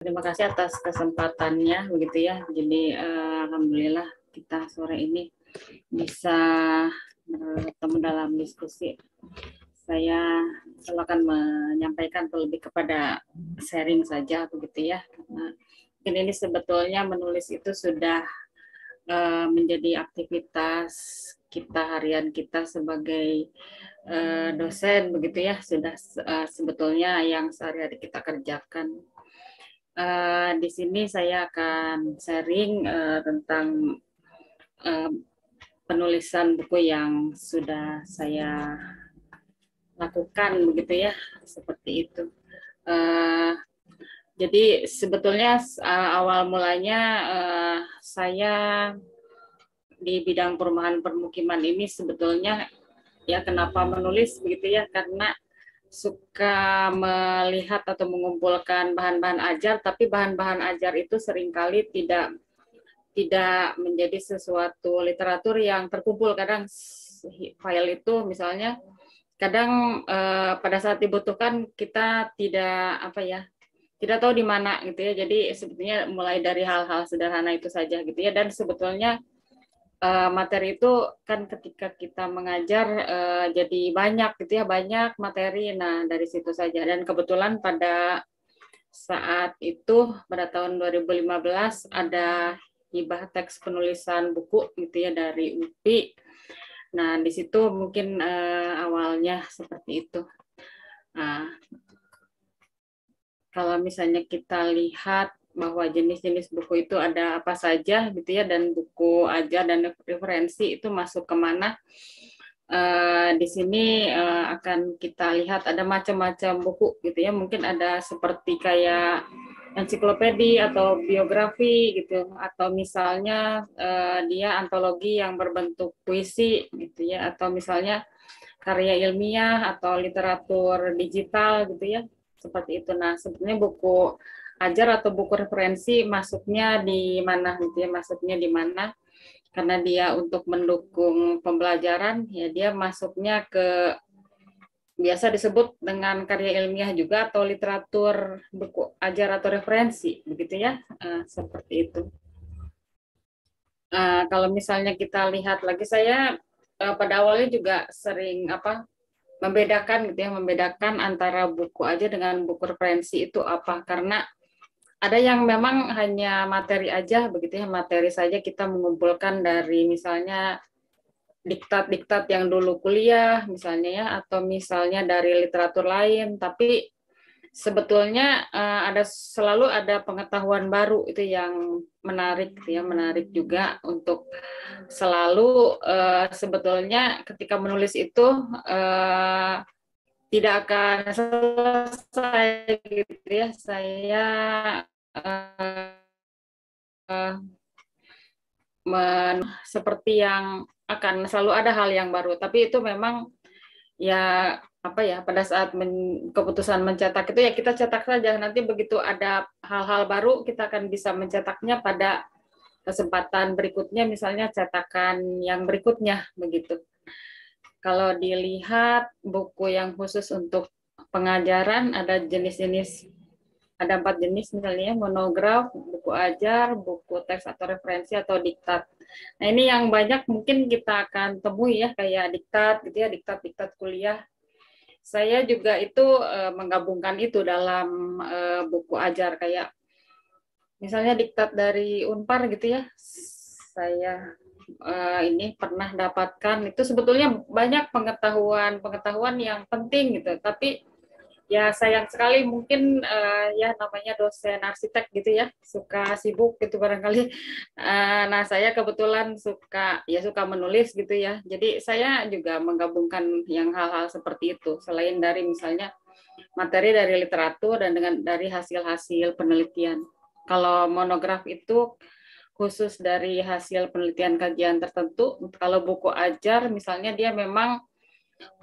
Terima kasih atas kesempatannya, begitu ya. Jadi alhamdulillah kita sore ini bisa bertemu dalam diskusi. Saya akan menyampaikan lebih kepada sharing saja, begitu ya. Mungkin ini sebetulnya menulis itu sudah menjadi aktivitas kita harian kita sebagai dosen, begitu ya. Sudah sebetulnya yang sehari-hari kita kerjakan. Di sini saya akan sharing tentang penulisan buku yang sudah saya lakukan, begitu ya, seperti itu. Jadi sebetulnya awal mulanya saya di bidang perumahan permukiman ini sebetulnya ya kenapa menulis, begitu ya, karena suka melihat atau mengumpulkan bahan-bahan ajar, tapi bahan-bahan ajar itu seringkali tidak menjadi sesuatu literatur yang terkumpul. Kadang file itu misalnya kadang pada saat dibutuhkan kita tidak tahu di mana, gitu ya. Jadi sebetulnya mulai dari hal-hal sederhana itu saja, gitu ya. Dan sebetulnya materi itu kan ketika kita mengajar jadi banyak, gitu ya, banyak materi. Nah, dari situ saja. Dan kebetulan pada saat itu pada tahun 2015 ada hibah teks penulisan buku, gitu ya, dari UPI. Nah, di situ mungkin awalnya seperti itu. Nah, kalau misalnya kita lihat bahwa jenis-jenis buku itu ada apa saja, gitu ya, dan buku ajar dan referensi itu masuk kemana. Di sini akan kita lihat ada macam-macam buku, gitu ya. Mungkin ada seperti kayak ensiklopedia atau biografi, gitu, atau misalnya dia antologi yang berbentuk puisi, gitu ya, atau misalnya karya ilmiah atau literatur digital, gitu ya, seperti itu. Nah, sebenarnya buku ajar atau buku referensi masuknya di mana, gitu ya, masuknya di mana? Karena dia untuk mendukung pembelajaran, ya dia masuknya ke biasa disebut dengan karya ilmiah juga atau literatur buku ajar atau referensi, begitu ya, seperti itu. Kalau misalnya kita lihat lagi, saya pada awalnya juga sering membedakan, gitu ya, membedakan antara buku aja dengan buku referensi itu apa, karena ada yang memang hanya materi aja, begitu ya, materi saja kita mengumpulkan dari misalnya diktat-diktat yang dulu kuliah misalnya ya, atau misalnya dari literatur lain, tapi sebetulnya selalu ada pengetahuan baru itu yang menarik, gitu ya, menarik juga untuk selalu sebetulnya ketika menulis itu tidak akan selesai, gitu ya. Saya seperti yang akan selalu ada hal yang baru, tapi itu memang ya pada saat keputusan mencetak itu ya kita cetak saja, nanti begitu ada hal-hal baru kita akan bisa mencetaknya pada kesempatan berikutnya, misalnya cetakan yang berikutnya, begitu. Kalau dilihat buku yang khusus untuk pengajaran ada jenis-jenis, ada 4 jenis misalnya, monograf, buku ajar, buku teks atau referensi, atau diktat. Nah, ini yang banyak mungkin kita akan temui ya, kayak diktat, gitu ya, diktat kuliah. Saya juga itu menggabungkan itu dalam buku ajar, kayak misalnya diktat dari Unpar, gitu ya. Saya ini pernah dapatkan, itu sebetulnya banyak pengetahuan yang penting, gitu, tapi ya sayang sekali mungkin ya namanya dosen arsitek, gitu ya, suka sibuk gitu barangkali. Nah, saya kebetulan suka menulis, gitu ya. Jadi saya juga menggabungkan yang hal-hal seperti itu, selain dari misalnya materi dari literatur dan dari hasil-hasil penelitian. Kalau monograf itu khusus dari hasil penelitian kajian tertentu. Kalau buku ajar misalnya dia memang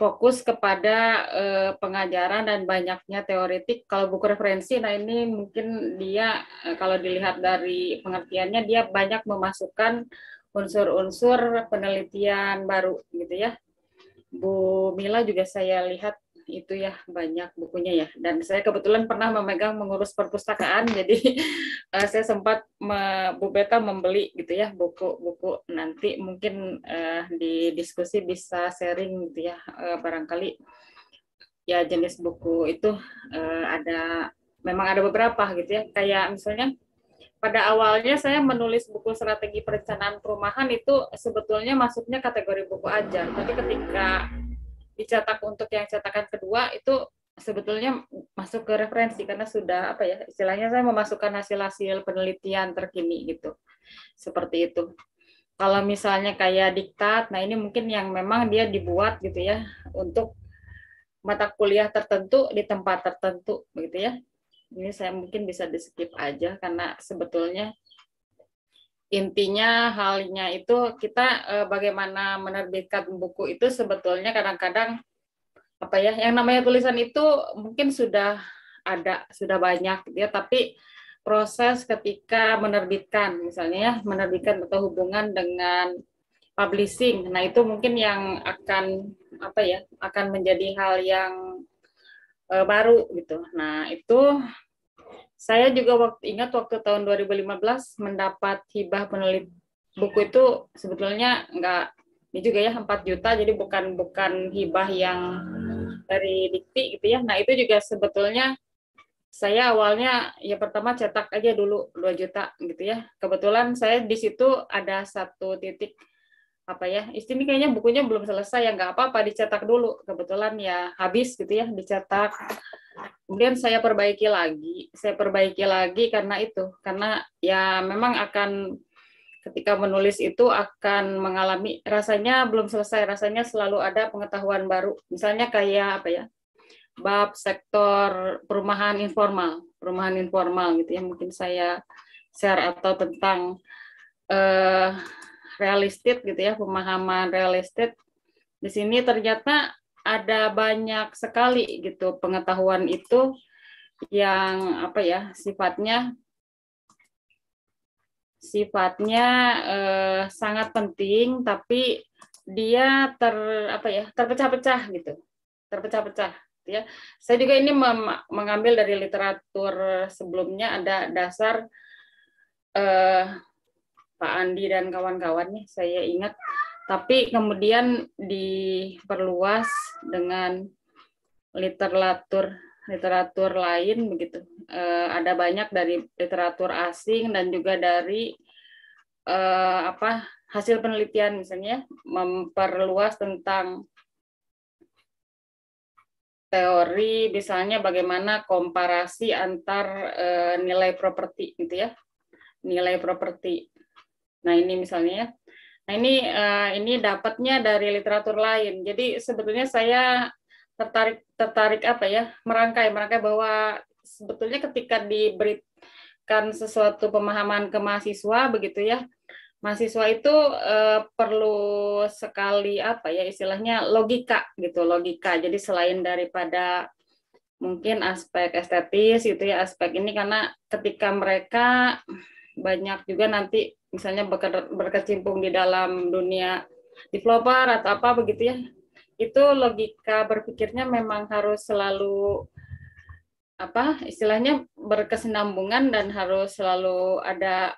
fokus kepada pengajaran dan banyaknya teoretik. Kalau buku referensi, nah ini mungkin dia kalau dilihat dari pengertiannya dia banyak memasukkan unsur-unsur penelitian baru, gitu ya. Bu Mila juga saya lihat itu ya banyak bukunya ya. Dan saya kebetulan pernah memegang mengurus perpustakaan, jadi saya sempat Bu Beta membeli gitu ya buku-buku. Nanti mungkin di diskusi bisa sharing gitu ya, barangkali ya jenis buku itu memang ada beberapa gitu ya. Kayak misalnya pada awalnya saya menulis buku strategi perencanaan perumahan itu sebetulnya masuknya kategori buku ajar, tapi ketika dicetak untuk yang cetakan kedua itu sebetulnya masuk ke referensi karena sudah apa ya istilahnya saya memasukkan hasil-hasil penelitian terkini gitu. Seperti itu. Kalau misalnya kayak diktat, nah ini mungkin yang memang dia dibuat gitu ya untuk mata kuliah tertentu di tempat tertentu begitu ya. Ini saya mungkin bisa di skip aja karena sebetulnya intinya halnya itu kita bagaimana menerbitkan buku itu sebetulnya kadang-kadang apa ya yang namanya tulisan itu mungkin sudah ada sudah banyak ya, tapi proses ketika menerbitkan misalnya ya menerbitkan atau hubungan dengan publishing, nah itu mungkin yang akan apa ya akan menjadi hal yang baru gitu. Nah itu saya juga ingat waktu tahun 2015 mendapat hibah penulis buku itu sebetulnya enggak ini juga ya 4 juta, jadi bukan hibah yang dari Dikti gitu ya. Nah itu juga sebetulnya saya awalnya ya pertama cetak aja dulu 2 juta gitu ya. Kebetulan saya di situ ada satu titik apa ya, ini kayaknya bukunya belum selesai ya nggak apa-apa dicetak dulu. Kebetulan ya habis gitu ya dicetak. Kemudian saya perbaiki lagi karena ya memang akan ketika menulis itu akan mengalami rasanya belum selesai, rasanya selalu ada pengetahuan baru. Misalnya kayak apa ya? Bab sektor perumahan informal gitu ya. Mungkin saya share atau tentang real estate gitu ya, pemahaman real estate. Di sini ternyata ada banyak sekali gitu pengetahuan itu yang apa ya sifatnya sangat penting, tapi dia terpecah-pecah gitu, terpecah-pecah. Ya, saya juga ini mengambil dari literatur sebelumnya ada dasar Pak Andi dan kawan-kawannya saya ingat, tapi kemudian diperluas dengan literatur lain begitu. Ada banyak dari literatur asing dan juga dari hasil penelitian misalnya memperluas tentang teori misalnya bagaimana komparasi antar nilai properti gitu ya, nilai properti. Nah ini misalnya, nah ini dapatnya dari literatur lain. Jadi sebetulnya saya tertarik apa ya merangkai bahwa sebetulnya ketika diberikan sesuatu pemahaman ke mahasiswa begitu ya, mahasiswa itu perlu sekali apa ya istilahnya logika gitu, logika. Jadi selain daripada mungkin aspek estetis itu ya, aspek ini karena ketika mereka banyak juga nanti misalnya berkecimpung di dalam dunia developer atau apa begitu ya, itu logika berpikirnya memang harus selalu apa istilahnya berkesinambungan dan harus selalu ada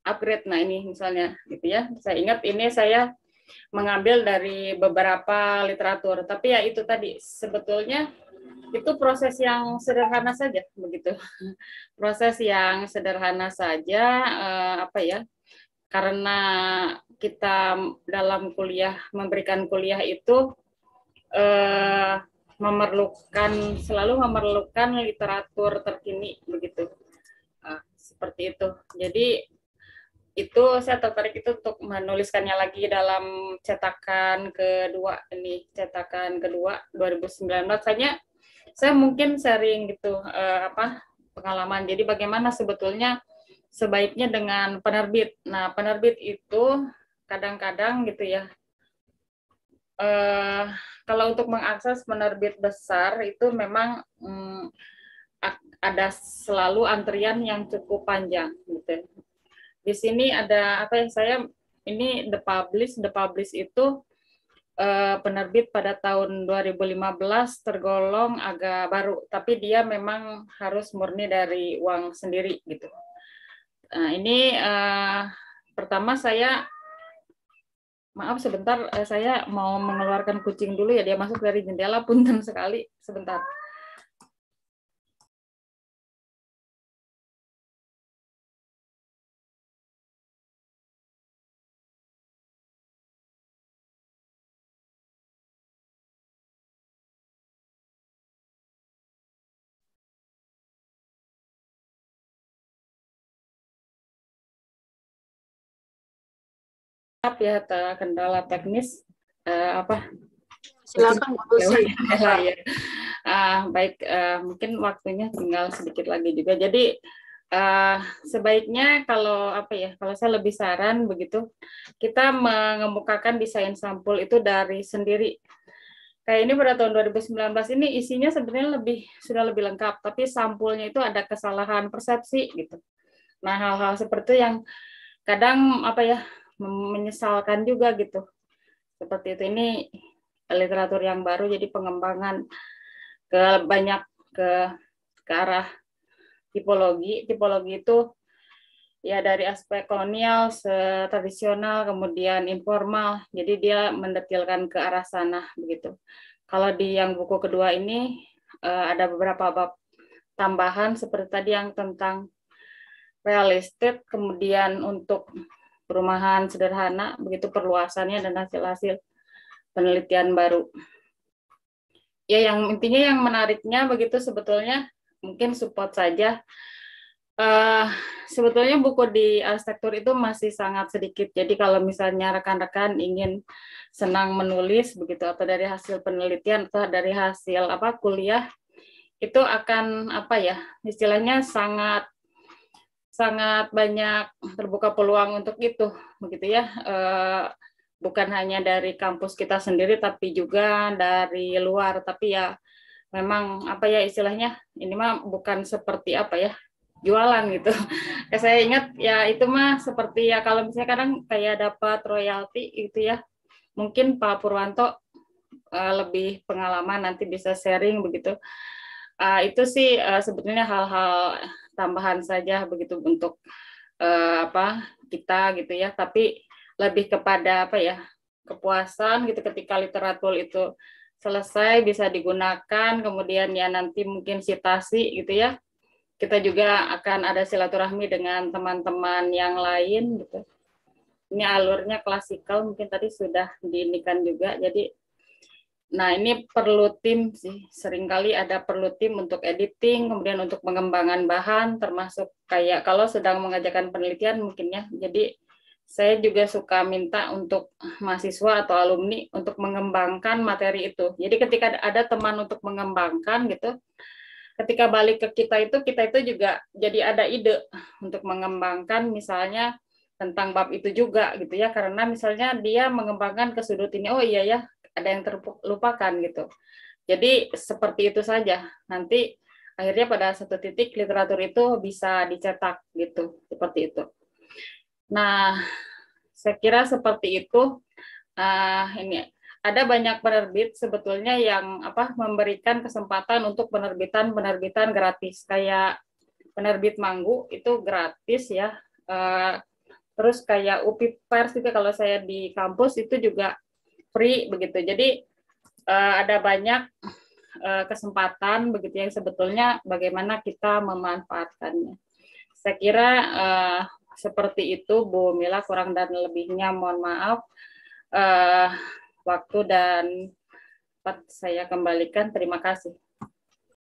upgrade. Nah ini misalnya gitu ya, saya ingat ini saya mengambil dari beberapa literatur, tapi ya itu tadi sebetulnya itu proses yang sederhana saja begitu, proses yang sederhana saja apa ya, karena kita dalam kuliah memberikan kuliah itu selalu memerlukan literatur terkini begitu, seperti itu. Jadi itu saya tertarik itu untuk menuliskannya lagi dalam cetakan kedua 2019. Saya mungkin sharing gitu pengalaman. Jadi bagaimana sebetulnya sebaiknya dengan penerbit. Nah, penerbit itu kadang-kadang gitu ya. Kalau untuk mengakses penerbit besar itu memang ada selalu antrian yang cukup panjang gitu. Di sini ada apa yang saya ini The Publish itu penerbit pada tahun 2015 tergolong agak baru, tapi dia memang harus murni dari uang sendiri gitu. Nah, ini pertama maaf sebentar, saya mau mengeluarkan kucing dulu ya, dia masuk dari jendela, punten sekali, sebentar. Maaf ya, kendala teknis apa? Silakan Bu Lucy. Ya. Baik, mungkin waktunya tinggal sedikit lagi juga. Jadi sebaiknya kalau apa ya, kalau saya lebih saran begitu, kita mengemukakan desain sampul itu dari sendiri. Kayak ini pada tahun 2019 ini isinya sebenarnya sudah lebih lengkap, tapi sampulnya itu ada kesalahan persepsi gitu. Nah, hal-hal seperti itu yang kadang apa ya, menyesalkan juga gitu. Seperti itu, ini literatur yang baru, jadi pengembangan banyak ke arah tipologi. Tipologi itu ya dari aspek kolonial, tradisional, kemudian informal. Jadi dia mendetilkan ke arah sana begitu. Kalau di yang buku kedua ini ada beberapa bab tambahan seperti tadi yang tentang real estate, kemudian untuk perumahan sederhana, begitu perluasannya dan hasil-hasil penelitian baru. Ya, yang intinya yang menariknya begitu sebetulnya mungkin support saja. Sebetulnya buku di arsitektur itu masih sangat sedikit. Jadi kalau misalnya rekan-rekan ingin senang menulis begitu, atau dari hasil penelitian atau dari hasil apa kuliah, itu akan apa ya, istilahnya sangat sangat banyak terbuka peluang untuk itu begitu ya. Bukan hanya dari kampus kita sendiri tapi juga dari luar. Tapi ya memang apa ya istilahnya, ini mah bukan seperti apa ya, jualan gitu. Saya ingat ya itu mah seperti ya kalau misalnya kadang kayak dapat royalti gitu ya. Mungkin Pak Purwanto lebih pengalaman, nanti bisa sharing begitu. Itu sih sebetulnya hal-hal tambahan saja begitu untuk apa kita gitu ya. Tapi lebih kepada apa ya, kepuasan gitu ketika literatur itu selesai bisa digunakan, kemudian ya nanti mungkin citasi gitu ya. Kita juga akan ada silaturahmi dengan teman-teman yang lain gitu. Ini alurnya klasikal, mungkin tadi sudah diinikan juga. Jadi, nah ini perlu tim sih. Seringkali ada perlu tim untuk editing, kemudian untuk pengembangan bahan, termasuk kayak kalau sedang mengerjakan penelitian mungkin ya. Jadi saya juga suka minta untuk mahasiswa atau alumni untuk mengembangkan materi itu. Jadi ketika ada teman untuk mengembangkan gitu, ketika balik ke kita itu juga jadi ada ide untuk mengembangkan misalnya tentang bab itu juga gitu ya, karena misalnya dia mengembangkan ke sudut ini, oh iya ya ada yang terlupakan gitu. Jadi seperti itu saja, nanti akhirnya pada satu titik literatur itu bisa dicetak gitu, seperti itu. Nah, saya kira seperti itu. Ini ada banyak penerbit sebetulnya yang apa memberikan kesempatan untuk penerbitan gratis, kayak penerbit Manggu itu gratis ya. Terus kayak UPI Pers juga kalau saya di kampus itu juga free begitu. Jadi ada banyak kesempatan begitu yang sebetulnya bagaimana kita memanfaatkannya. Saya kira seperti itu Bu Mila, kurang dan lebihnya mohon maaf. Waktu dan saya kembalikan. Terima kasih.